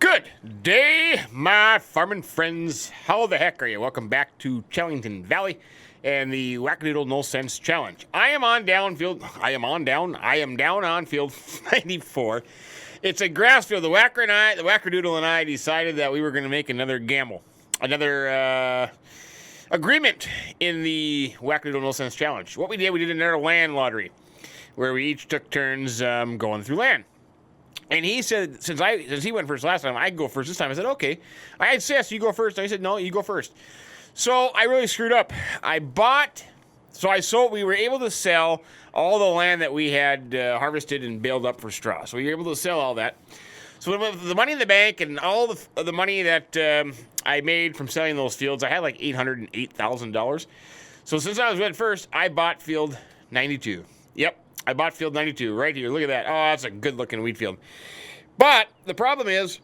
Good day, my farming friends. How the heck are you? Welcome back to Chellington Valley and the Wackadoodle No Sense Challenge. I am down on field 94. It's a grass field. The Wackadoodle and I decided that we were going to make another gamble, another agreement in the Wackadoodle No Sense Challenge. What we did another land lottery where we each took turns going through land. And he said, since he went first last time, I'd go first this time. I said, okay. I insist, you go first. I said, no, you go first. So I really screwed up. We were able to sell all the land that we had harvested and baled up for straw. So we were able to sell all that. So with the money in the bank and all the money that I made from selling those fields, I had like $808,000. So since I went first, I bought field 92. Yep. I bought field 92 right here. Look at that. Oh, that's a good-looking wheat field. But the problem is,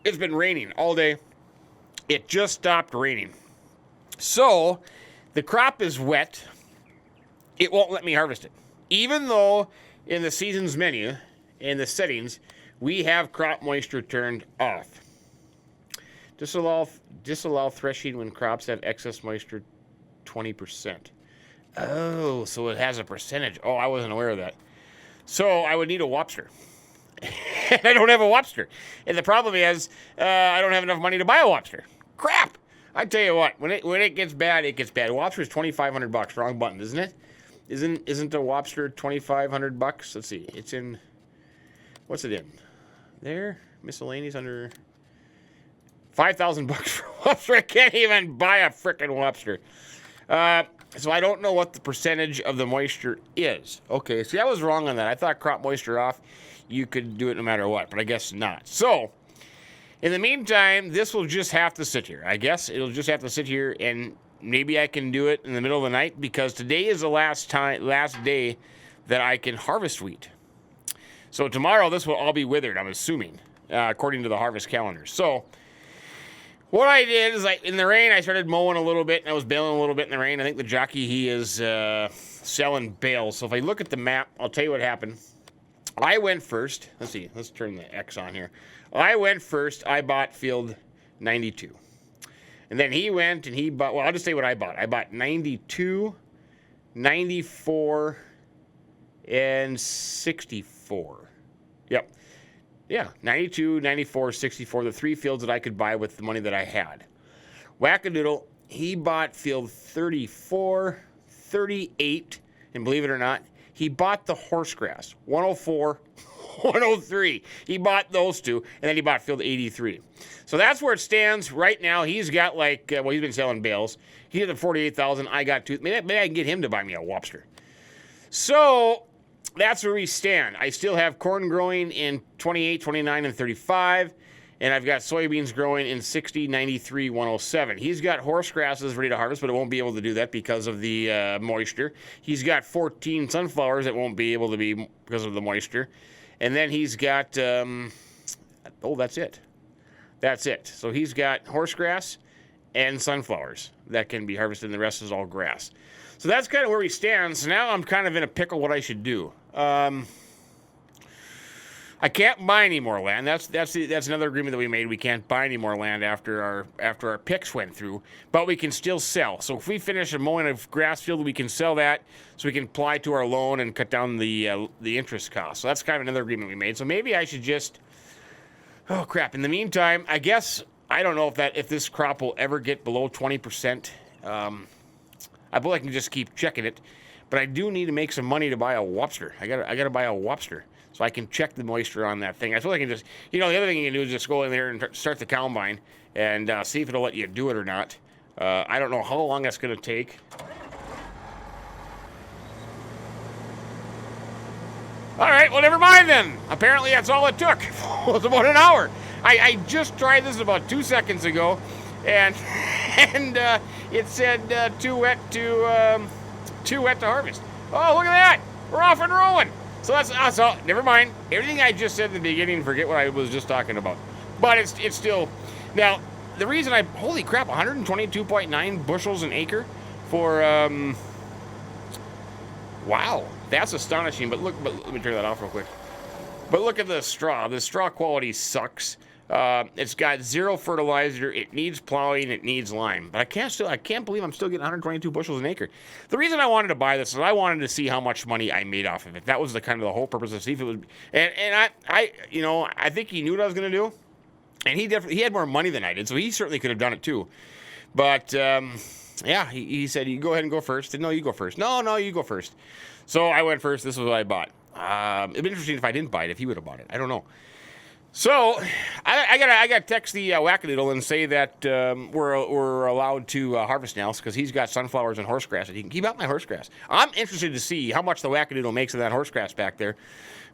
it's been raining all day. It just stopped raining. So, the crop is wet. It won't let me harvest it. Even though in the season's menu, in the settings, we have crop moisture turned off. Disallow threshing when crops have excess moisture 20%. Oh, so it has a percentage. Oh, I wasn't aware of that. So I would need a wopster. I don't have a wopster. And the problem is, I don't have enough money to buy a wopster. Crap! I tell you what, when it gets bad, it gets bad. Wopster is $2,500. Wrong button, isn't it? Isn't a wopster $2,500? Let's see. It's in. What's it in? There, miscellaneous under $5,000 for a wopster. I can't even buy a frickin' wopster. So I don't know what the percentage of the moisture is. Okay, see, I was wrong on that. I thought crop moisture off, you could do it no matter what, but I guess not. So, in the meantime, this will just have to sit here. I guess it'll just have to sit here, and maybe I can do it in the middle of the night, because today is the last day that I can harvest wheat. So tomorrow, this will all be withered, I'm assuming, according to the harvest calendar. So, what I did is, in the rain, I started mowing a little bit, and I was baling a little bit in the rain. I think the jockey, he is selling bales. So if I look at the map, I'll tell you what happened. I went first. Let's see. Let's turn the X on here. I went first. I bought field 92. And then he went, and he bought, well, I'll just say what I bought. I bought 92, 94, and 64. Yep. Yeah, 92, 94, 64, the three fields that I could buy with the money that I had. Wackadoodle, he bought field 34, 38, and believe it or not, he bought the horsegrass, 104, 103. He bought those two, and then he bought field 83. So that's where it stands right now. He's got he's been selling bales. He did the 48,000. I got two. Maybe I can get him to buy me a wopster. So that's where we stand. I still have corn growing in 28, 29, and 35. And I've got soybeans growing in 60, 93, 107. He's got horse grasses ready to harvest, but it won't be able to do that because of the moisture. He's got 14 sunflowers that won't be able to be because of the moisture. And then he's got, that's it. That's it. So he's got horse grass and sunflowers that can be harvested, and the rest is all grass. So that's kind of where we stand. So now I'm kind of in a pickle what I should do. I can't buy any more land. That's another agreement that we made. We can't buy any more land after our picks went through, but we can still sell. So if we finish a mowing of grass field, we can sell that so we can apply to our loan and cut down the interest cost. So that's kind of another agreement we made. So maybe I should just, oh crap. In the meantime, I guess I don't know if this crop will ever get below 20%. I believe I can just keep checking it, but I do need to make some money to buy a wopster. I gotta buy a wopster so I can check the moisture on that thing. I suppose I can just, the other thing you can do is just go in there and start the combine and see if it'll let you do it or not. I don't know how long that's gonna take. All right, well, never mind then. Apparently that's all it took. It was about an hour. I just tried this about 2 seconds ago, and it said too wet to harvest. Oh, look at that! We're off and rolling. So that's all. Never mind. Everything I just said at the beginning, forget what I was just talking about. But it's still. Now, the reason holy crap, 122.9 bushels an acre for wow, that's astonishing. But let me turn that off real quick. But look at the straw. The straw quality sucks. It's got 0 fertilizer. It needs plowing. It needs lime. But I can't believe I'm still getting 122 bushels an acre. The reason I wanted to buy this is I wanted to see how much money I made off of it. That was the whole purpose of see if it was. And I think he knew what I was going to do. And he had more money than I did, so he certainly could have done it too. But yeah, he said, "You go ahead and go first." No, you go first. No, you go first. So I went first. This is what I bought. It'd be interesting if I didn't buy it, if he would have bought it. I don't know. So I gotta text the Wackadoodle and say that we're allowed to harvest now because he's got sunflowers and horsegrass and he can keep out my horsegrass. I'm interested to see how much the Wackadoodle makes of that horsegrass back there.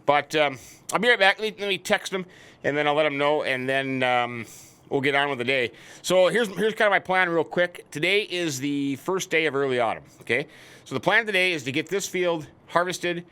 But I'll be right back. Let me text him and then I'll let him know and then we'll get on with the day. So here's kind of my plan real quick. Today is the first day of early autumn. Okay, so the plan today is to get this field harvested,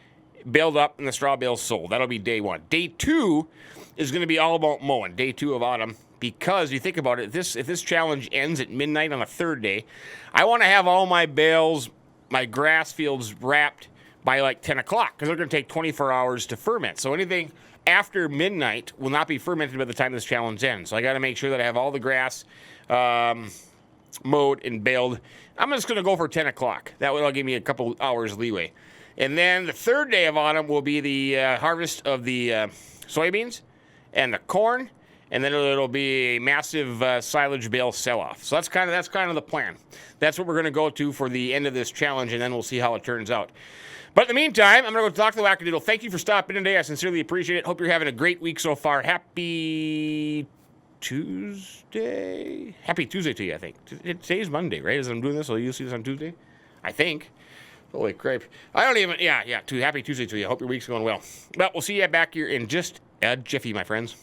baled up, and the straw bales sold. That'll be day 1. Day 2 is going to be all about mowing, day 2 of autumn, because you think about it, if this challenge ends at midnight on the 3rd day, I want to have all my bales, my grass fields wrapped by like 10 o'clock, because they're going to take 24 hours to ferment. So anything after midnight will not be fermented by the time this challenge ends. So I got to make sure that I have all the grass mowed and baled. I'm just going to go for 10 o'clock. That will give me a couple hours leeway. And then the 3rd day of autumn will be the harvest of the soybeans and the corn, and then it'll be a massive silage bale sell-off. So that's kind of the plan. That's what we're going to go to for the end of this challenge, and then we'll see how it turns out. But in the meantime, I'm going to go talk to the Wackadoodle. Thank you for stopping in today. I sincerely appreciate it. Hope you're having a great week so far. Happy Tuesday? Happy Tuesday to you, I think. Today's Monday, right? As I'm doing this, will you see this on Tuesday? I think. Holy crap. I don't even, yeah, happy Tuesday to you. I hope your week's going well. But we'll see you back here in just a jiffy, my friends.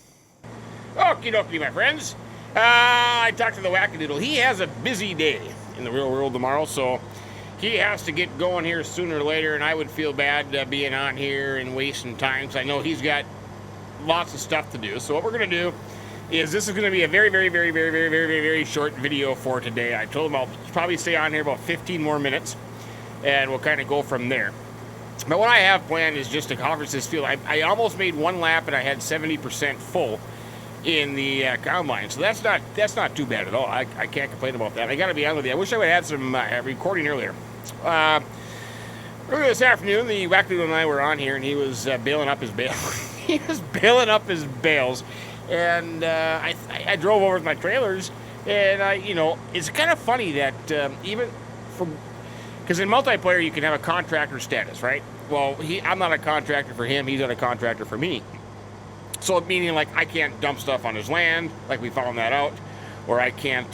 Okie dokie, my friends. I talked to the Wackadoodle. He has a busy day in the real world tomorrow, so he has to get going here sooner or later, and I would feel bad being on here and wasting time, because I know he's got lots of stuff to do. So what we're going to do is this is going to be a very, very, very, very, very, very, very, very short video for today. I told him I'll probably stay on here about 15 more minutes, and we'll kind of go from there. But what I have planned is just to harvest this field. I almost made 1 lap, and I had 70% full in the combine, so that's not too bad at all. I can't complain about that. I got to be honest with you. I wish I would have had some recording earlier. Earlier this afternoon, the Wackadoodle and I were on here, and he was baling up his bales. He was baling up his bales, and I drove over with my trailers, and it's kind of funny that even from. Because in multiplayer, you can have a contractor status, right? Well, I'm not a contractor for him. He's not a contractor for me. So meaning, like, I can't dump stuff on his land, like we found that out, or I can't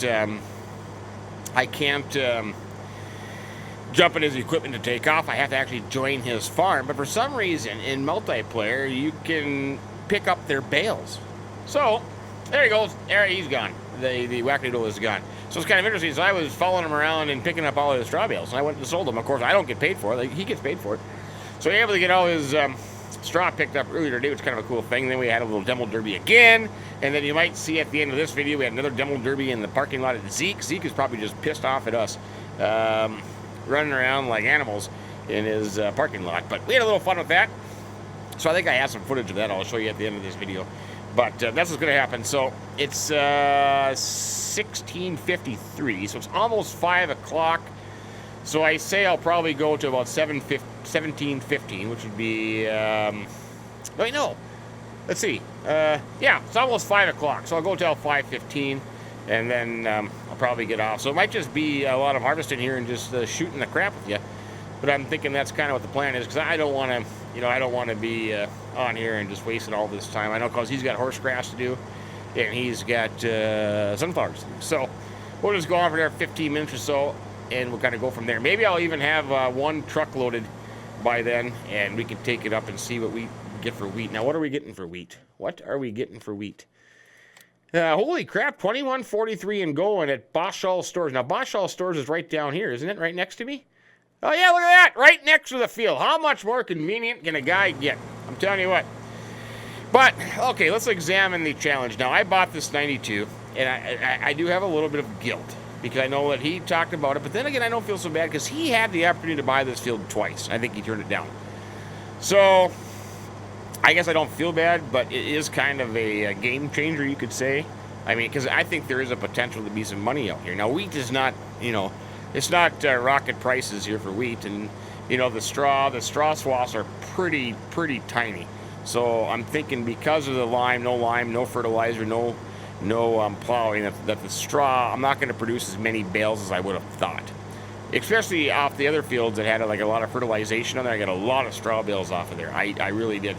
jump in his equipment to take off. I have to actually join his farm. But for some reason, in multiplayer, you can pick up their bales. So there he goes. There he's gone. The Wackadoodle is gone. So it's kind of interesting. So I was following him around and picking up all of his straw bales, and I went and sold them. Of course, I don't get paid for it. He gets paid for it. So we were able to get all his straw picked up earlier today, which is kind of a cool thing. Then we had a little demo derby again, and then you might see at the end of this video, we had another demo derby in the parking lot at Zeke. Zeke is probably just pissed off at us, running around like animals in his parking lot. But we had a little fun with that. So I think I have some footage of that I'll show you at the end of this video. But that's what's going to happen. So it's 16:53, so it's almost 5 o'clock. So I say I'll probably go to about 17:15, which would be, wait, no. Let's see. Yeah, it's almost 5 o'clock, so I'll go till 5:15, and then I'll probably get off. So it might just be a lot of harvesting here and just shooting the crap with you. But I'm thinking that's kind of what the plan is, because I don't want to, I don't want to be on here and just wasting all this time. I know, because he's got horse grass to do, and he's got sunflowers to do. So we'll just go on for there 15 minutes or so, and we'll kind of go from there. Maybe I'll even have 1 truck loaded by then, and we can take it up and see what we get for wheat. Now, what are we getting for wheat? What are we getting for wheat? Holy crap, 21.43 and going at Boschall Stores. Now, Boschall Stores is right down here, isn't it? Right next to me? Oh, yeah, look at that. Right next to the field. How much more convenient can a guy get? I'm telling you what. But, okay, let's examine the challenge. Now, I bought this 92, and I do have a little bit of guilt, because I know that he talked about it. But then again, I don't feel so bad, because he had the opportunity to buy this field twice. I think he turned it down. So I guess I don't feel bad, but it is kind of a game changer, you could say. I mean, because I think there is a potential to be some money out here. Now, wheat is not, you know, it's not rocket prices here for wheat, and you know the straw swaths are pretty tiny. So I'm thinking because of the lime, no fertilizer, no plowing, that the straw, I'm not going to produce as many bales as I would have thought. Especially off the other fields that had like a lot of fertilization on there, I got a lot of straw bales off of there. I really did.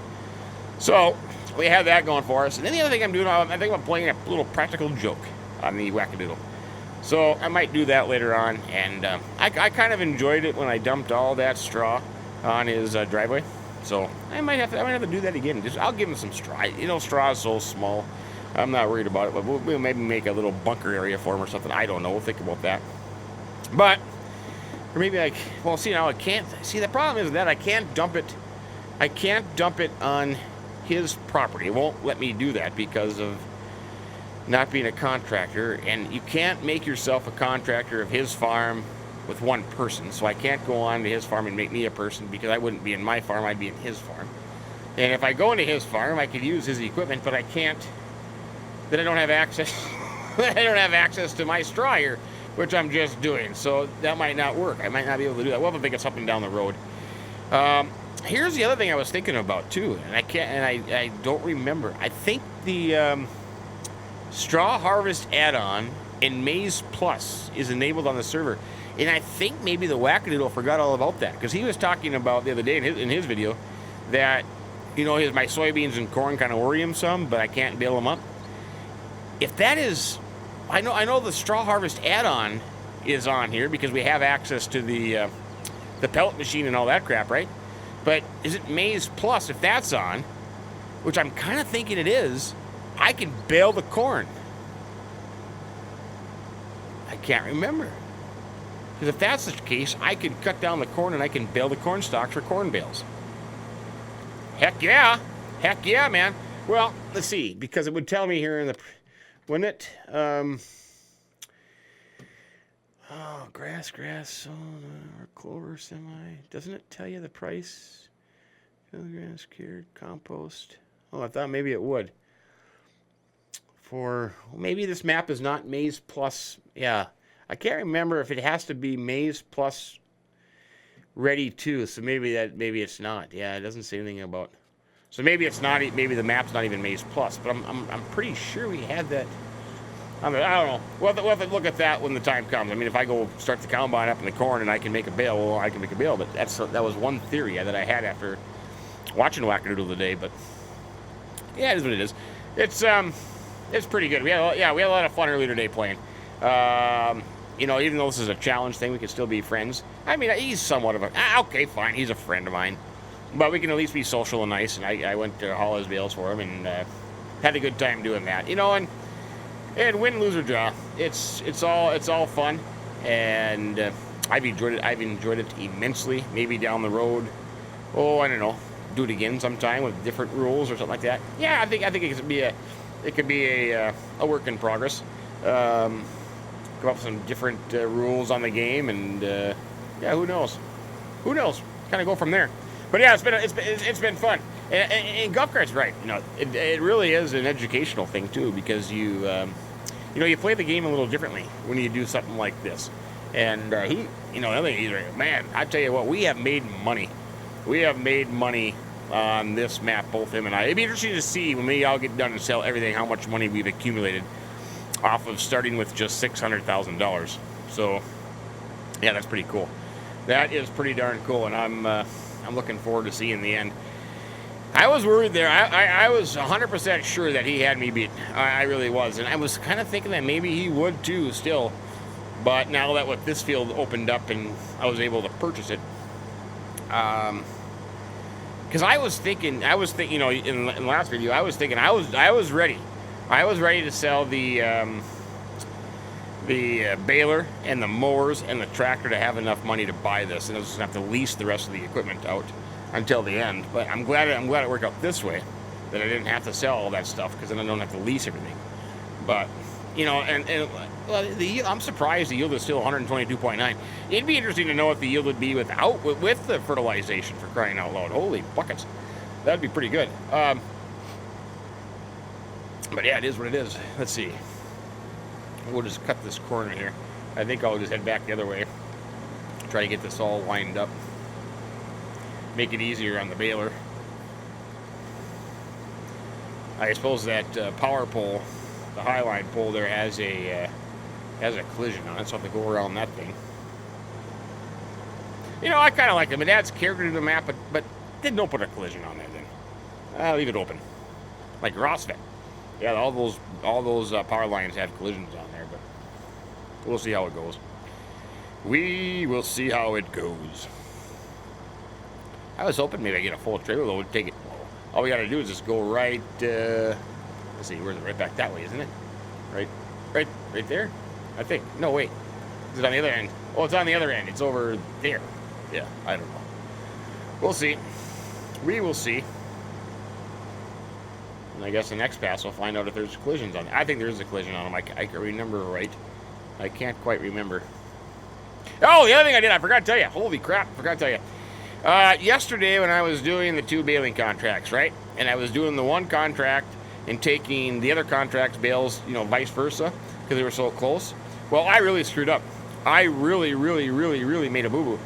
So we have that going for us. And then the other thing I'm doing, I think I'm playing a little practical joke on the Wackadoodle. So I might do that later on. And I kind of enjoyed it when I dumped all that straw on his driveway. So I might have to do that again. I'll give him some straw. You know, straw is so small. I'm not worried about it. But we'll maybe make a little bunker area for him or something. I don't know. We'll think about that. But, or maybe like, well, see, now I can't. See, the problem is that I can't dump it. I can't dump it on his property. It won't let me do that because of not being a contractor, and you can't make yourself a contractor of his farm with one person. So I can't go on to his farm and make me a person, because I wouldn't be in my farm, I'd be in his farm. And if I go into his farm, I could use his equipment, but I can't. Then I don't have access. I don't have access to my straw here, which I'm just doing. So that might not work. I might not be able to do that. We'll have to think of something down the road. Here's the other thing I was thinking about too, and I don't remember. I think the straw harvest add-on in Maize Plus is enabled on the server, and I think maybe the Wackadoodle forgot all about that, because he was talking about the other day in his video that, you know, my soybeans and corn kind of worry him some, but I can't bail them up. If that is, I know the straw harvest add-on is on here because we have access to the pellet machine and all that crap, right? But is it Maize Plus? If that's on, which I'm kind of thinking it is, I can bale the corn. I can't remember. Because if that's the case, I can cut down the corn and I can bale the corn stalks for corn bales. Heck yeah. Heck yeah, man. Well, let's see. Because it would tell me here in the... Wouldn't it? Oh, grass, or clover, semi. Doesn't it tell you the price? Kilograms cured, compost. Oh, I thought maybe it would. Maybe this map is not Maize Plus. Yeah, I can't remember if it has to be Maize Plus ready too. So maybe it's not. Yeah, it doesn't say anything about. So maybe it's not. Maybe the map's not even Maize Plus. But I'm pretty sure we had that. I don't know. We'll have to look at that when the time comes. I mean, if I go start the combine up in the corn and I can make a bale, well, I can make a bale. But that was one theory that I had after watching Wackadoodle today. But yeah, it is what it is. It's pretty good. We had a lot of fun earlier today playing. You know, even though this is a challenge thing, we can still be friends. I mean, he's somewhat of a okay, fine. He's a friend of mine, but we can at least be social and nice. And I went to haul his bales for him and had a good time doing that. You know, and win, lose or draw, it's all fun, and I've enjoyed it immensely. Maybe down the road, I don't know, do it again sometime with different rules or something like that. Yeah, I think it could be a work in progress. Come up with some different rules on the game, and yeah, who knows? Kind of go from there. But yeah, it's been fun. And Golfkart's right. You know, it really is an educational thing too, because you play the game a little differently when you do something like this. And I think he's right. Man, I tell you what, we have made money. We have made money on this map, both him and I. It'd be interesting to see when we all get done and sell everything, how much money we've accumulated off of starting with just $600,000. So, yeah, that's pretty cool. That is pretty darn cool, and I'm looking forward to seeing the end. I was worried there. I was 100% sure that he had me beat. I really was, and I was kind of thinking that maybe he would too still. But now that with this field opened up and I was able to purchase it, because I was thinking, you know, in the last video, I was thinking I was ready. I was ready to sell the baler and the mowers and the tractor to have enough money to buy this, and I was just gonna have to lease the rest of the equipment out until the end. But I'm glad it worked out this way, that I didn't have to sell all that stuff, because then I don't have to lease everything. But you know, I'm surprised the yield is still 122.9. It'd be interesting to know what the yield would be with the fertilization, for crying out loud. Holy buckets. That'd be pretty good. But yeah, it is what it is. Let's see. We'll just cut this corner here. I think I'll just head back the other way. Try to get this all lined up. Make it easier on the baler. I suppose that power pole, the highline pole there, has a collision on it, so I have to go around that thing. You know, I kind of like them. It adds character to the map, but don't put a collision on there then. I'll leave it open. Like Rossvet. Yeah, all those power lines have collisions on there, but we'll see how it goes. We will see how it goes. I was hoping maybe I get a full trailer load, take it. All we got to do is just go right. Let's see, where's it? Right back that way, isn't it? Right there. I think. No, wait. Is it on the other end? Oh, it's on the other end. It's over there. Yeah, I don't know. We'll see. We will see. And I guess the next pass we'll find out if there's collisions on it. I think there is a collision on them. I can remember right. I can't quite remember. Oh, the other thing I did, I forgot to tell you. Holy crap, forgot to tell you. Yesterday when I was doing the 2 baling contracts, right? And I was doing the one contract and taking the other contract's bales, you know, vice versa, because they were so close. Well, I really screwed up. I really made a boo-boo.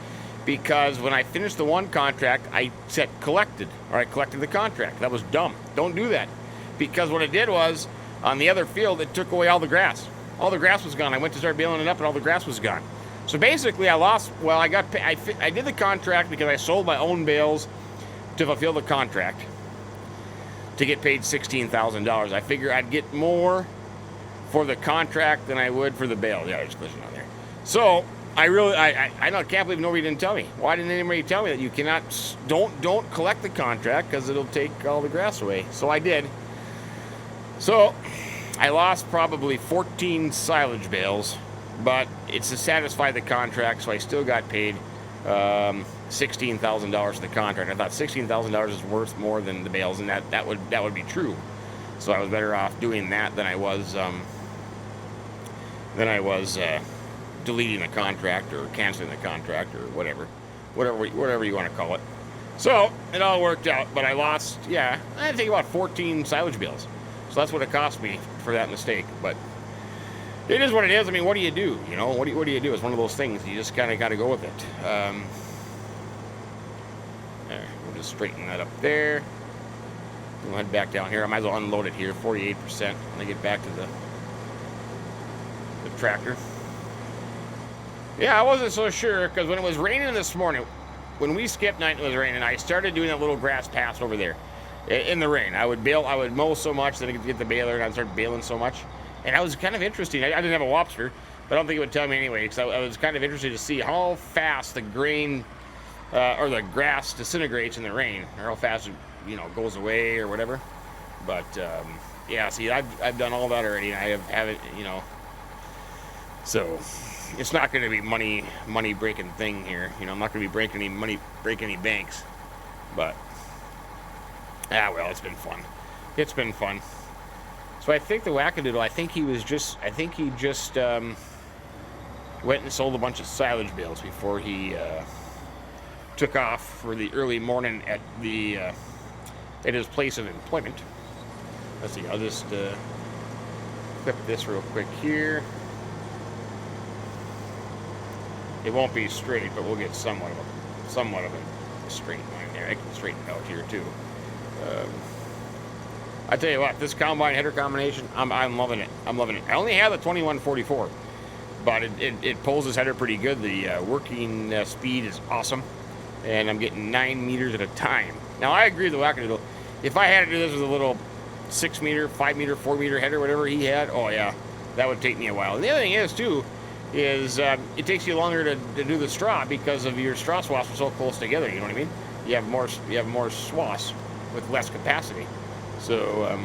Because when I finished the one contract, I said collected, or I collected the contract. That was dumb. Don't do that. Because what it did was, on the other field, it took away all the grass. All the grass was gone. I went to start baling it up, and all the grass was gone. So basically, I lost. Well, I did the contract because I sold my own bales to fulfill the contract to get paid $16,000. I figure I'd get more for the contract than I would for the bale. Yeah, there's a collision on there. So I can't believe nobody didn't tell me. Why didn't anybody tell me that you cannot? Don't collect the contract because it'll take all the grass away. So I did. So I lost probably 14 silage bales. But it's to satisfy the contract, so I still got paid $16,000 for the contract. I thought $16,000 is worth more than the bales, and that would be true. So I was better off doing that than I was deleting the contract or canceling the contract or whatever you want to call it. So it all worked out, but I lost. Yeah, I think about 14 silage bales. So that's what it cost me for that mistake, but. It is what it is. I mean, what do you do? You know, what do you do? It's one of those things. You just kind of got to go with it. There, we'll just straighten that up there. We'll head back down here. I might as well unload it here, 48%. When I get back to the tractor. Yeah, I wasn't so sure because when it was raining this morning, when we skipped night and it was raining, I started doing that little grass pass over there in the rain. I would mow so much, then I'd get the baler and I'd start baling so much. And I was kind of interested. I didn't have a lobster, but I don't think it would tell me anyway, because I was kind of interested to see how fast the grain or the grass disintegrates in the rain, or how fast it, you know, goes away or whatever. But yeah, see, I've done all that already, and I haven't, you know. So it's not going to be money breaking thing here. You know, I'm not going to be breaking any banks. But well, it's been fun. It's been fun. So I think the Wackadoodle, I think he just went and sold a bunch of silage bales before he took off for the early morning at his place of employment. Let's see, I'll just clip this real quick here. It won't be straight, but we'll get somewhat of a straight line there. I can straighten it out here too. I tell you what, this combine header combination, I'm loving it. I'm loving it. I only have the 2144, but it pulls this header pretty good. The working speed is awesome, and I'm getting 9 meters at a time. Now, I agree with the Wackadoodle. If I had to do this with a little 6 meter, 5 meter, 4 meter header, whatever he had, oh yeah, that would take me a while. And the other thing is, too, is it takes you longer to do the straw because of your straw swaths are so close together, you know what I mean? You have more swaths with less capacity. So,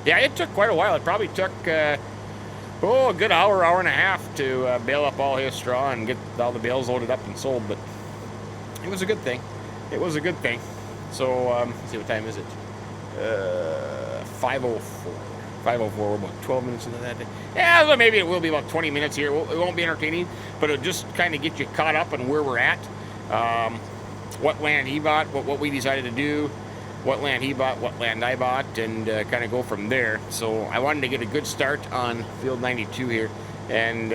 yeah, it took quite a while. It probably took, a good hour and a half to bale up all his straw and get all the bales loaded up and sold. But it was a good thing. It was a good thing. So, let's see, what time is it? 5:04. 5:04, we're about 12 minutes into that day. Yeah, so maybe it will be about 20 minutes here. It won't be entertaining, but it'll just kind of get you caught up on where we're at. What land he bought, what we decided to do. what land he bought, what land I bought, and kind of go from there. So I wanted to get a good start on field 92 here, and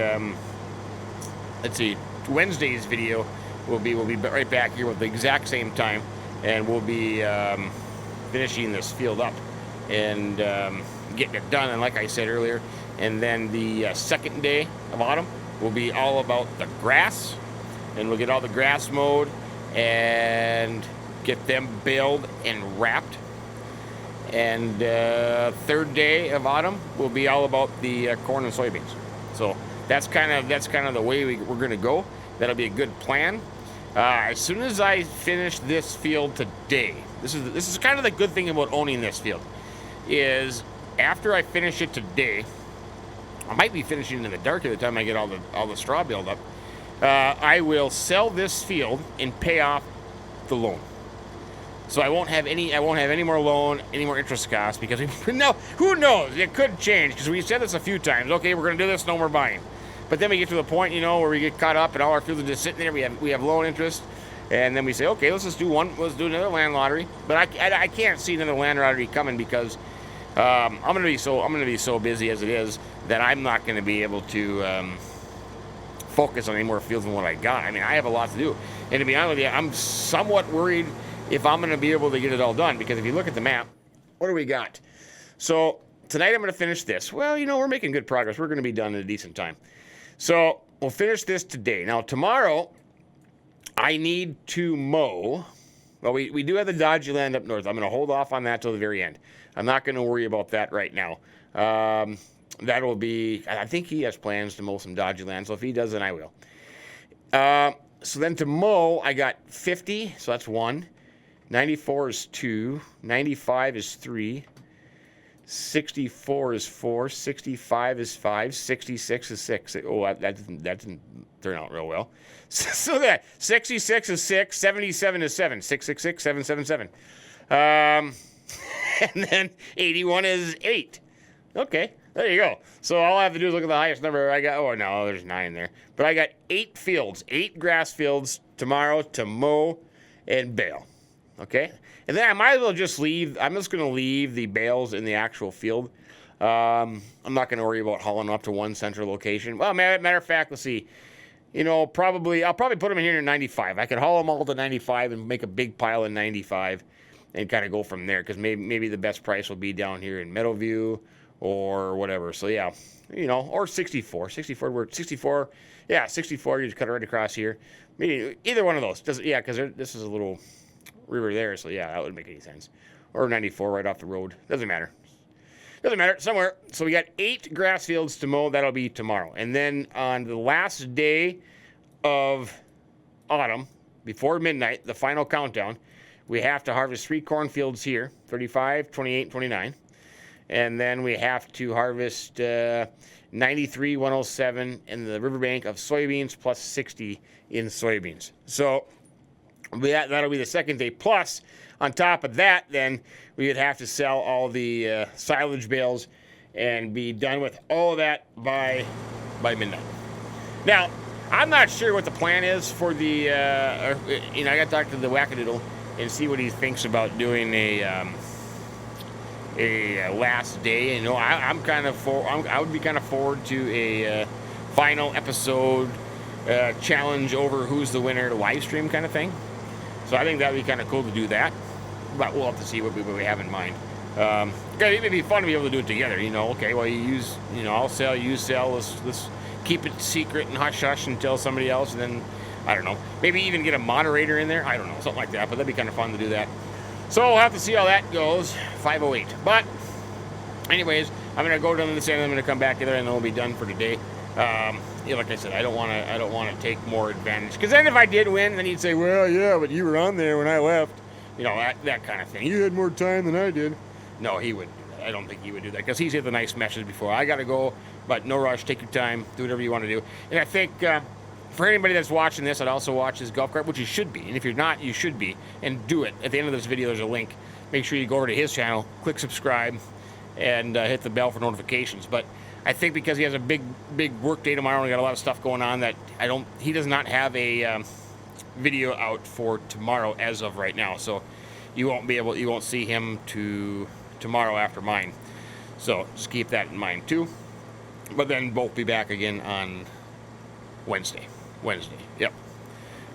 let's see, Wednesday's video we'll be right back here with the exact same time, and we'll be finishing this field up and getting it done. And like I said earlier, and then the second day of autumn will be all about the grass, and we'll get all the grass mowed and get them baled and wrapped. And third day of autumn will be all about the corn and soybeans. So that's kind of the way we're going to go. That'll be a good plan. As soon as I finish this field today, this is kind of the good thing about owning this field, is after I finish it today, I might be finishing in the dark at the time I get all the straw baled up. I will sell this field and pay off the loan. So I won't have any more loan, any more interest costs, because no, who knows? It could change, because we said this a few times. Okay, we're going to do this, no more buying. But then we get to the point, you know, where we get caught up and all our fields are just sitting there. We have loan interest, and then we say, okay, let's do another land lottery. But I can't see another land lottery coming, because I'm going to be so busy as it is that I'm not going to be able to focus on any more fields than what I got. I mean, I have a lot to do, and to be honest with you, I'm somewhat worried if I'm going to be able to get it all done, because if you look at the map, what do we got? So tonight I'm going to finish this. Well, you know, we're making good progress. We're going to be done in a decent time. So we'll finish this today. Now tomorrow, I need to mow. Well, we do have the dodgy land up north. I'm going to hold off on that till the very end. I'm not going to worry about that right now. That'll be, I think he has plans to mow some dodgy land, so if he does, then I will. So then to mow, I got 50, so that's 1. 94 is 2. 95 is 3. 64 is 4. 65 is 5. 66 is 6. Oh, that didn't turn out real well. So that 66 is 6. 77 is 7. 666, 777. And then 81 is 8. Okay, there you go. So all I have to do is look at the highest number I got. Oh, no, there's 9 there. But I got 8 fields, 8 grass fields tomorrow to mow and bale. Okay? And then I might as well just leave. I'm just going to leave the bales in the actual field. I'm not going to worry about hauling them up to one central location. Well, matter of fact, let's see. You know, I'll probably put them in here in 95. I could haul them all to 95 and make a big pile in 95 and kind of go from there, because maybe the best price will be down here in Meadowview or whatever. So, yeah, you know, or 64. 64, yeah, 64, you just cut it right across here. Maybe either one of those. Yeah, because this is a little river there, so yeah, that wouldn't make any sense. Or 94 right off the road. Doesn't matter. Somewhere. So we got 8 grass fields to mow. That'll be tomorrow. And then on the last day of autumn, before midnight, the final countdown, we have to harvest 3 cornfields here, 35, 28, 29. And then we have to harvest 93, 107 in the riverbank of soybeans, plus 60 in soybeans. So that'll be the second day. Plus, on top of that, then we would have to sell all the silage bales and be done with all of that by midnight. Now, I'm not sure what the plan is for the, I got to talk to the Wackadoodle and see what he thinks about doing a last day. You know, I would be kind of forward to a final episode challenge over who's the winner live stream kind of thing. So I think that would be kind of cool to do that. But we'll have to see what we have in mind. It would be fun to be able to do it together. You know, okay, well, I'll sell, you sell. Let's keep it secret and hush-hush until somebody else, and then, I don't know, maybe even get a moderator in there. I don't know, something like that. But that'd be kind of fun to do that. So we'll have to see how that goes. 5:08. But anyways, I'm gonna go down to this end. I'm gonna come back there, and then we'll be done for today. Like I said, I don't want to take more advantage, because then if I did win, then he'd say, well, yeah, but you were on there when I left. You know, that kind of thing. You had more time than I did. No, he wouldn't do that. I don't think he would do that, because he's hit the nice message before. I got to go, but no rush. Take your time. Do whatever you want to do. And I think for anybody that's watching this, I'd also watch his golf cart, which you should be. And if you're not, you should be. And do it. At the end of this video, there's a link. Make sure you go over to his channel, click subscribe, and hit the bell for notifications. But I think because he has a big work day tomorrow and we got a lot of stuff going on, that he does not have a video out for tomorrow as of right now. So you won't see him tomorrow after mine. So just keep that in mind too. But then both be back again on Wednesday. Yep.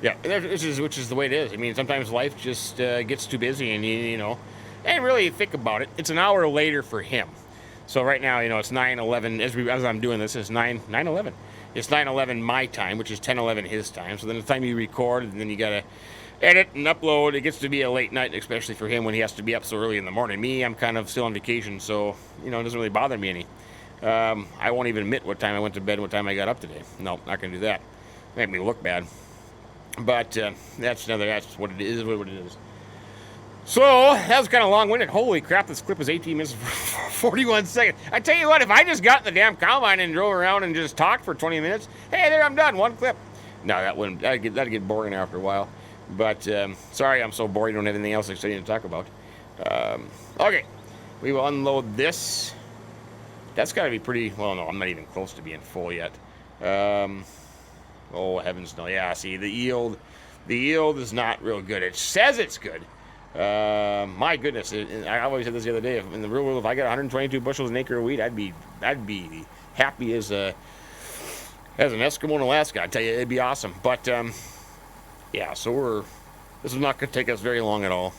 Yeah, which is the way it is. I mean, sometimes life just gets too busy, and you know, and really think about it. It's an hour later for him. So right now, you know, it's 9:11. As I'm doing this, it's 9:11. It's 9:11 my time, which is 10:11 his time. So then the time you record, and then you gotta edit and upload, it gets to be a late night, especially for him when he has to be up so early in the morning. Me, I'm kind of still on vacation, so you know, it doesn't really bother me any. I won't even admit what time I went to bed and what time I got up today. No, not gonna do that. Make me look bad. But that's what it is. What it is. So that was kind of long-winded. Holy crap! This clip was 18 minutes, 41 seconds. I tell you what, if I just got in the damn combine and drove around and just talked for 20 minutes, hey, there, I'm done. One clip. No, that wouldn't. That'd get boring after a while. But sorry, I'm so bored. You don't have anything else exciting to talk about. Okay, we will unload this. That's got to be pretty. Well, no, I'm not even close to being full yet. Oh, heavens no. Yeah, see, the yield is not real good. It says it's good. My goodness, I always said this the other day. In the real world, if I got 122 bushels an acre of wheat, I'd be happy as an Eskimo in Alaska. I tell you, it'd be awesome. But yeah, so this is not going to take us very long at all,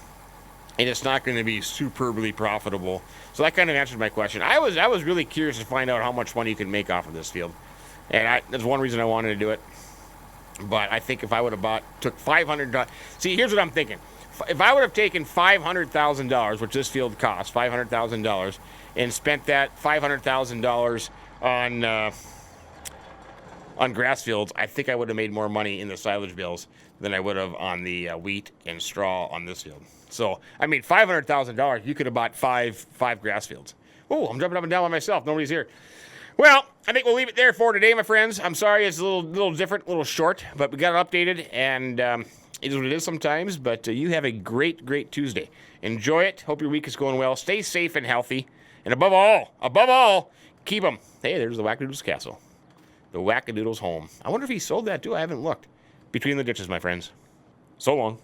and it's not going to be superbly profitable. So that kind of answered my question. I was really curious to find out how much money you could make off of this field, and that's one reason I wanted to do it. But I think if I would have took $500. See, here's what I'm thinking. If I would have taken $500,000, which this field costs, $500,000, and spent that $500,000 on grass fields, I think I would have made more money in the silage bills than I would have on the wheat and straw on this field. So, I mean, $500,000, you could have bought five grass fields. Oh, I'm jumping up and down by myself. Nobody's here. Well, I think we'll leave it there for today, my friends. I'm sorry it's a little different, a little short, but we got it updated, and it is what it is sometimes. But you have a great Tuesday. Enjoy it. Hope your week is going well. Stay safe and healthy. And above all, keep them. Hey, there's the Wackadoodle's castle. The Wackadoodle's home. I wonder if he sold that too. I haven't looked. Between the ditches, my friends. So long.